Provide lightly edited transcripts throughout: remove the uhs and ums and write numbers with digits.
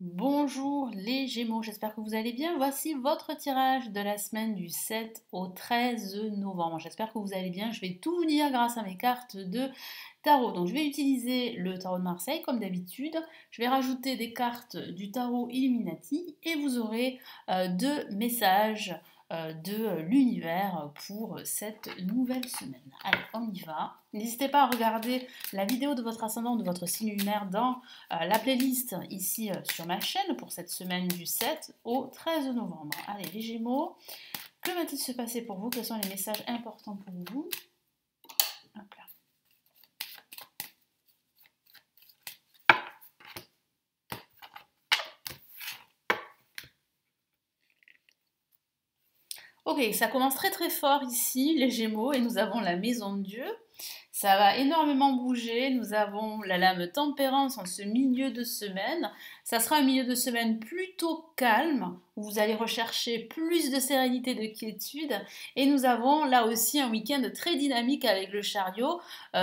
Bonjour les Gémeaux, j'espère que vous allez bien. Voici votre tirage de la semaine du 7 au 13 novembre. J'espère que vous allez bien. Je vais tout vous dire grâce à mes cartes de tarot. Donc je vais utiliser le tarot de Marseille comme d'habitude. Je vais rajouter des cartes du tarot Illuminati et vous aurez deux messages de l'univers pour cette nouvelle semaine. Allez, on y va. N'hésitez pas à regarder la vidéo de votre ascendant, de votre signe lunaire dans la playlist ici sur ma chaîne pour cette semaine du 7 au 13 novembre. Allez, les Gémeaux, que va-t-il se passer pour vous? Quels sont les messages importants pour vous? Hop là. Ok, ça commence très très fort ici, les Gémeaux, et nous avons la Maison de Dieu. Ça va énormément bouger. Nous avons la lame tempérance en ce milieu de semaine. Ça sera un milieu de semaine plutôt calme, où vous allez rechercher plus de sérénité, de quiétude. Et nous avons là aussi un week-end très dynamique avec le chariot.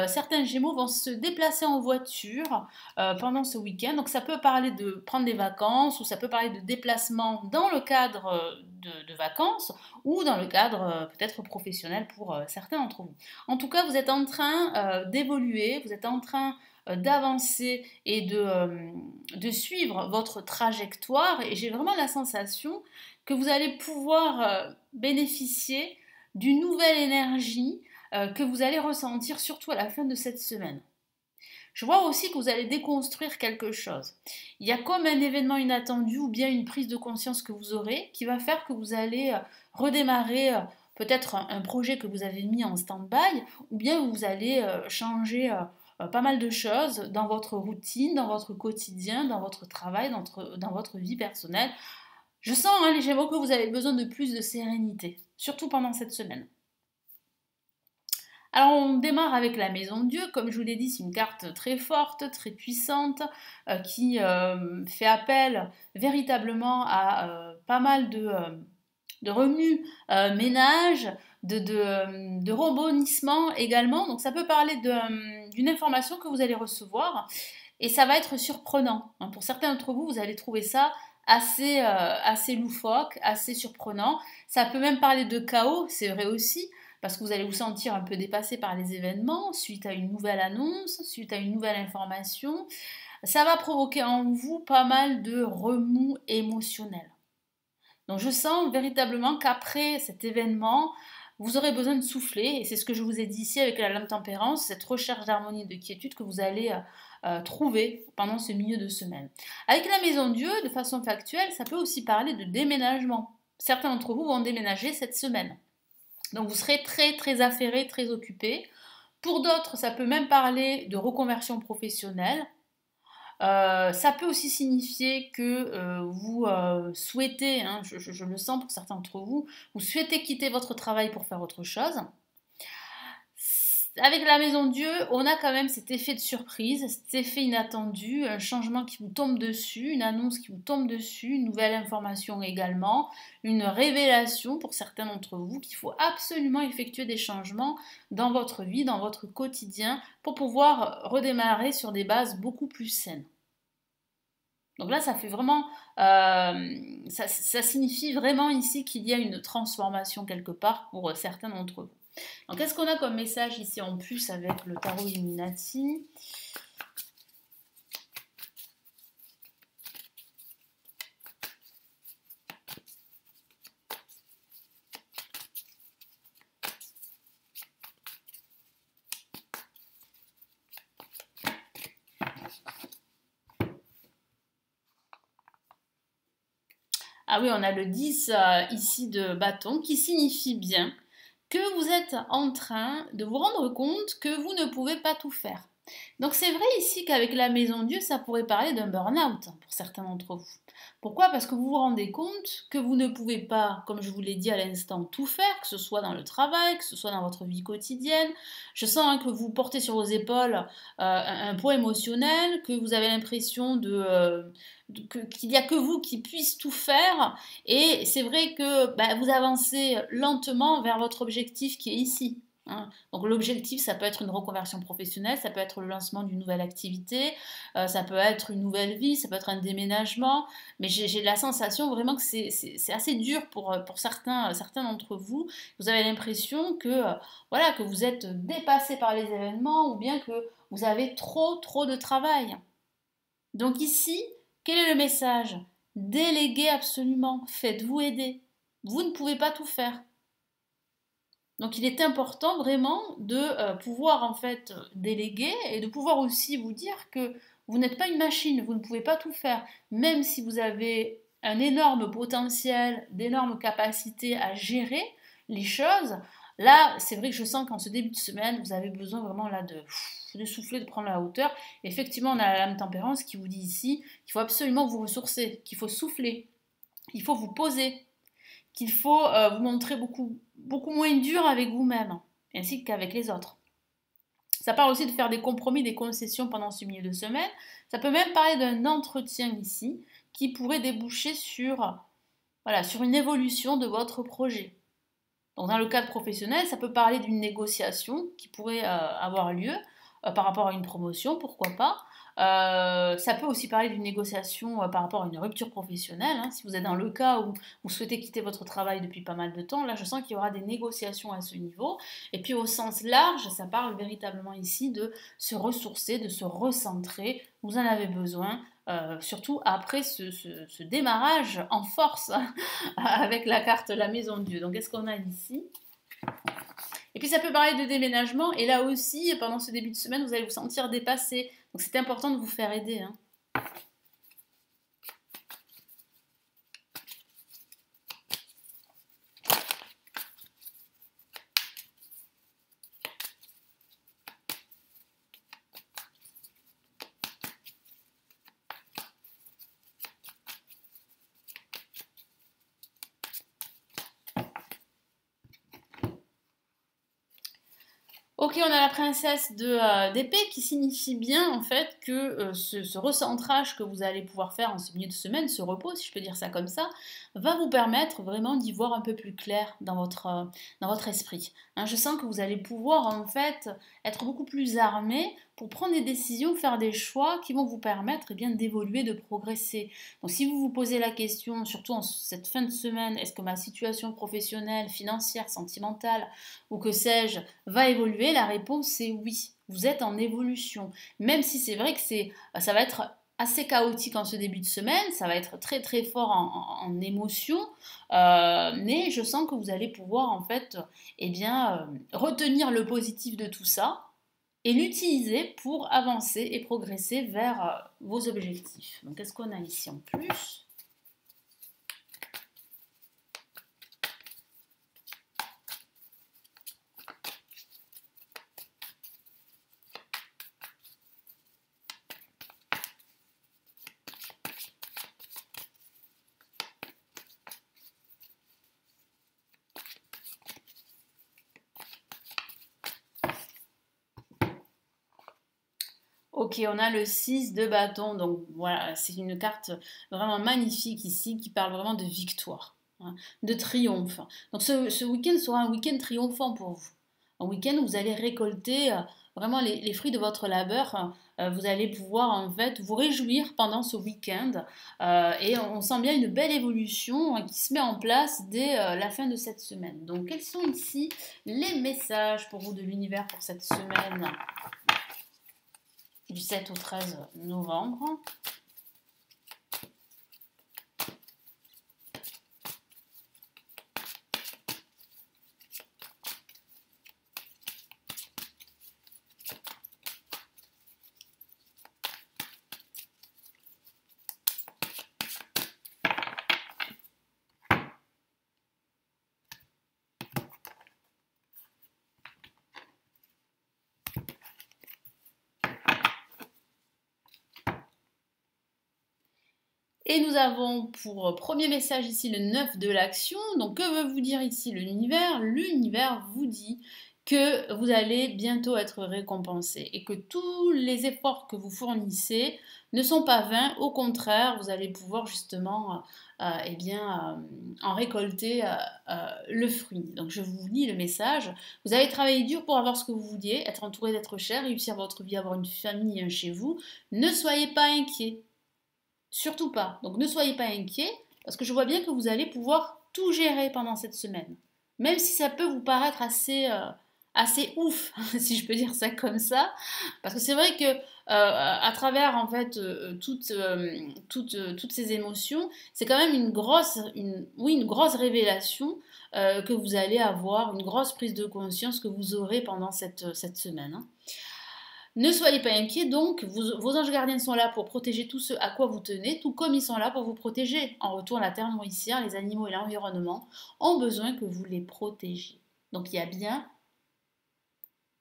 Certains Gémeaux vont se déplacer en voiture pendant ce week-end. Donc ça peut parler de prendre des vacances, ou ça peut parler de déplacement dans le cadre de vacances, ou dans le cadre peut-être professionnel pour certains d'entre vous. En tout cas, vous êtes en train d'évoluer, vous êtes en train d'avancer et de suivre votre trajectoire. Et j'ai vraiment la sensation que vous allez pouvoir bénéficier d'une nouvelle énergie que vous allez ressentir surtout à la fin de cette semaine. Je vois aussi que vous allez déconstruire quelque chose. Il y a comme un événement inattendu ou bien une prise de conscience que vous aurez qui va faire que vous allez redémarrer peut-être un projet que vous avez mis en stand-by ou bien vous allez changer pas mal de choses dans votre routine, dans votre quotidien, dans votre travail, dans votre vie personnelle. Je sens, hein, les Gémeaux, que vous avez besoin de plus de sérénité, surtout pendant cette semaine. Alors on démarre avec la Maison de Dieu, comme je vous l'ai dit, c'est une carte très forte, très puissante, qui fait appel véritablement à pas mal de remue ménage, de rebondissements également. Donc ça peut parler d'une information que vous allez recevoir et ça va être surprenant. Hein. Pour certains d'entre vous, vous allez trouver ça assez loufoque, assez surprenant. Ça peut même parler de chaos, c'est vrai aussi, parce que vous allez vous sentir un peu dépassé par les événements suite à une nouvelle annonce, suite à une nouvelle information. Ça va provoquer en vous pas mal de remous émotionnels. Donc je sens véritablement qu'après cet événement, vous aurez besoin de souffler, et c'est ce que je vous ai dit ici avec la lame tempérance, cette recherche d'harmonie et de quiétude que vous allez trouver pendant ce milieu de semaine. Avec la Maison de Dieu, de façon factuelle, ça peut aussi parler de déménagement. Certains d'entre vous vont déménager cette semaine. Donc vous serez très très affairé, très occupé. Pour d'autres, ça peut même parler de reconversion professionnelle. Ça peut aussi signifier que vous souhaitez, hein, je le sens pour certains d'entre vous, vous souhaitez quitter votre travail pour faire autre chose. Avec la Maison de Dieu, on a quand même cet effet de surprise, cet effet inattendu, un changement qui vous tombe dessus, une annonce qui vous tombe dessus, une nouvelle information également, une révélation pour certains d'entre vous qu'il faut absolument effectuer des changements dans votre vie, dans votre quotidien, pour pouvoir redémarrer sur des bases beaucoup plus saines. Donc là, ça fait vraiment, ça signifie vraiment ici qu'il y a une transformation quelque part pour certains d'entre vous. Donc, qu'est-ce qu'on a comme message ici en plus avec le tarot Illuminati? Ah oui, on a le 10 ici de bâton qui signifie bien que vous êtes en train de vous rendre compte que vous ne pouvez pas tout faire. Donc c'est vrai ici qu'avec la Maison de Dieu, ça pourrait parler d'un burn-out pour certains d'entre vous. Pourquoi? Parce que vous vous rendez compte que vous ne pouvez pas, comme je vous l'ai dit à l'instant, tout faire, que ce soit dans le travail, que ce soit dans votre vie quotidienne. Je sens hein, que vous portez sur vos épaules un poids émotionnel, que vous avez l'impression qu'il n'y a que vous qui puisse tout faire. Et c'est vrai que bah, vous avancez lentement vers votre objectif qui est ici. hein. Donc l'objectif, ça peut être une reconversion professionnelle, ça peut être le lancement d'une nouvelle activité, ça peut être une nouvelle vie, ça peut être un déménagement, mais j'ai la sensation vraiment que c'est assez dur pour certains d'entre vous. Vous avez l'impression que, voilà, que vous êtes dépassé par les événements ou bien que vous avez trop de travail. Donc ici, quel est le message? Déléguez absolument, faites-vous aider. Vous ne pouvez pas tout faire. Donc il est important vraiment de pouvoir en fait déléguer et de pouvoir aussi vous dire que vous n'êtes pas une machine, vous ne pouvez pas tout faire. Même si vous avez un énorme potentiel, d'énormes capacités à gérer les choses, là c'est vrai que je sens qu'en ce début de semaine, vous avez besoin vraiment là de souffler, de prendre la hauteur. Et effectivement, on a la lame tempérance qui vous dit ici qu'il faut absolument vous ressourcer, qu'il faut souffler, qu'il faut vous poser, qu'il faut vous montrer beaucoup moins dur avec vous-même, ainsi qu'avec les autres. Ça parle aussi de faire des compromis, des concessions pendant ce milieu de semaine. Ça peut même parler d'un entretien ici qui pourrait déboucher sur, voilà, sur une évolution de votre projet. Donc, dans le cadre professionnel, ça peut parler d'une négociation qui pourrait avoir lieu par rapport à une promotion, pourquoi pas. Ça peut aussi parler d'une négociation par rapport à une rupture professionnelle, hein. Si vous êtes dans le cas où vous souhaitez quitter votre travail depuis pas mal de temps, là je sens qu'il y aura des négociations à ce niveau. Et puis au sens large, ça parle véritablement ici de se ressourcer, de se recentrer. Vous en avez besoin, surtout après ce démarrage en force avec la carte la maison de Dieu. Donc qu'est-ce qu'on a ici? Et puis ça peut parler de déménagement, et là aussi, pendant ce début de semaine, vous allez vous sentir dépassé. Donc c'est important de vous faire aider, hein. Ok, on a la princesse d'épée qui signifie bien en fait que ce recentrage que vous allez pouvoir faire en ce milieu de semaine, ce repos, si je peux dire ça comme ça, va vous permettre vraiment d'y voir un peu plus clair dans votre esprit, hein. Je sens que vous allez pouvoir en fait être beaucoup plus armé pour prendre des décisions, faire des choix qui vont vous permettre eh bien, d'évoluer, de progresser. Donc si vous vous posez la question, surtout en cette fin de semaine, est-ce que ma situation professionnelle, financière, sentimentale ou que sais-je va évoluer? La réponse est oui. Vous êtes en évolution. Même si c'est vrai que ça va être assez chaotique en ce début de semaine, ça va être très fort en émotion, mais je sens que vous allez pouvoir en fait eh bien, retenir le positif de tout ça et l'utiliser pour avancer et progresser vers vos objectifs. Donc qu'est-ce qu'on a ici en plus? Ok, on a le 6 de bâton, donc voilà, c'est une carte vraiment magnifique ici qui parle vraiment de victoire, hein, de triomphe. Donc ce week-end sera un week-end triomphant pour vous. Un week-end où vous allez récolter vraiment les fruits de votre labeur. Vous allez pouvoir en fait vous réjouir pendant ce week-end. Et on sent bien une belle évolution qui se met en place dès la fin de cette semaine. Donc quels sont ici les messages pour vous de l'univers pour cette semaine du 7 au 13 novembre? Et nous avons pour premier message ici le 9 de l'action. Donc que veut vous dire ici l'univers? L'univers vous dit que vous allez bientôt être récompensé et que tous les efforts que vous fournissez ne sont pas vains, au contraire, vous allez pouvoir justement en récolter le fruit. Donc je vous lis le message. Vous avez travaillé dur pour avoir ce que vous vouliez, être entouré d'êtres chers, réussir votre vie, avoir une famille chez vous. Ne soyez pas inquiet. Surtout pas. Donc ne soyez pas inquiet parce que je vois bien que vous allez pouvoir tout gérer pendant cette semaine. Même si ça peut vous paraître assez ouf, si je peux dire ça comme ça. Parce que c'est vrai que à travers en fait toutes ces émotions, c'est quand même une grosse révélation que vous allez avoir, une grosse prise de conscience que vous aurez pendant cette semaine. Hein. Ne soyez pas inquiets, donc vos anges gardiens sont là pour protéger tout ce à quoi vous tenez, tout comme ils sont là pour vous protéger. En retour, la terre nourricière, les animaux et l'environnement ont besoin que vous les protégiez. Donc il y a bien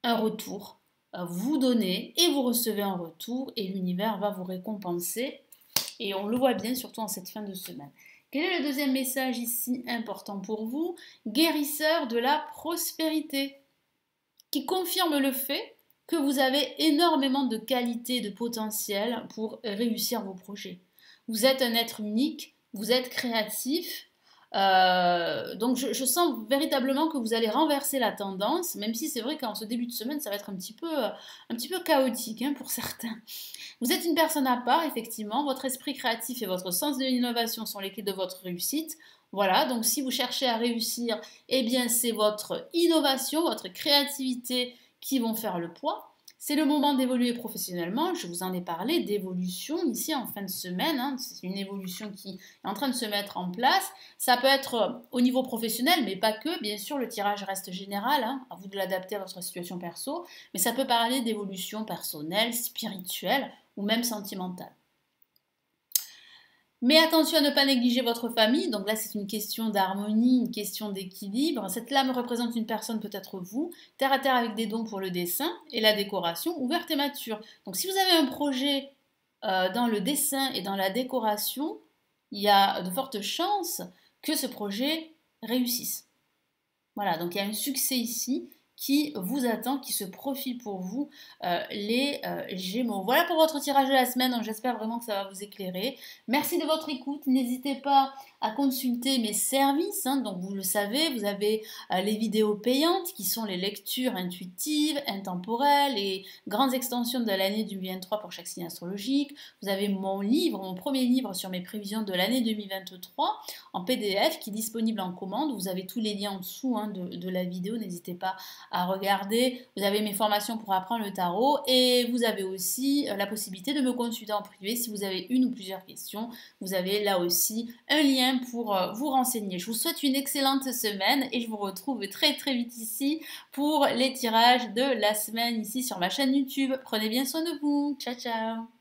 un retour à vous donner et vous recevez un retour et l'univers va vous récompenser. Et on le voit bien, surtout en cette fin de semaine. Quel est le deuxième message ici important pour vous? Guérisseur de la prospérité, qui confirme le fait que vous avez énormément de qualités, de potentiel pour réussir vos projets. Vous êtes un être unique, vous êtes créatif, donc je sens véritablement que vous allez renverser la tendance, même si c'est vrai qu'en ce début de semaine, ça va être un petit peu chaotique hein, pour certains. Vous êtes une personne à part, effectivement, votre esprit créatif et votre sens de l'innovation sont les clés de votre réussite. Voilà, donc si vous cherchez à réussir, eh bien c'est votre innovation, votre créativité qui vont faire le poids. C'est le moment d'évoluer professionnellement. Je vous en ai parlé d'évolution ici en fin de semaine. Hein. C'est une évolution qui est en train de se mettre en place. Ça peut être au niveau professionnel, mais pas que. Bien sûr, le tirage reste général. Hein. À vous de l'adapter à votre situation perso. Mais ça peut parler d'évolution personnelle, spirituelle ou même sentimentale. Mais attention à ne pas négliger votre famille. Donc là, c'est une question d'harmonie, une question d'équilibre. Cette lame représente une personne, peut-être vous, terre à terre avec des dons pour le dessin et la décoration, ouverte et mature. Donc si vous avez un projet dans le dessin et dans la décoration, il y a de fortes chances que ce projet réussisse. Voilà, donc il y a un succès ici qui vous attend, qui se profile pour vous, les Gémeaux. Voilà pour votre tirage de la semaine, j'espère vraiment que ça va vous éclairer. Merci de votre écoute, n'hésitez pas à consulter mes services, hein. Donc vous le savez, vous avez les vidéos payantes qui sont les lectures intuitives, intemporelles et grandes extensions de l'année 2023 pour chaque signe astrologique. Vous avez mon livre, mon premier livre sur mes prévisions de l'année 2023 en PDF qui est disponible en commande. Vous avez tous les liens en dessous hein, de la vidéo, n'hésitez pas à regarder. Vous avez mes formations pour apprendre le tarot et vous avez aussi la possibilité de me consulter en privé si vous avez une ou plusieurs questions. Vous avez là aussi un lien pour vous renseigner. Je vous souhaite une excellente semaine et je vous retrouve très très vite ici pour les tirages de la semaine ici sur ma chaîne YouTube. Prenez bien soin de vous. Ciao ciao.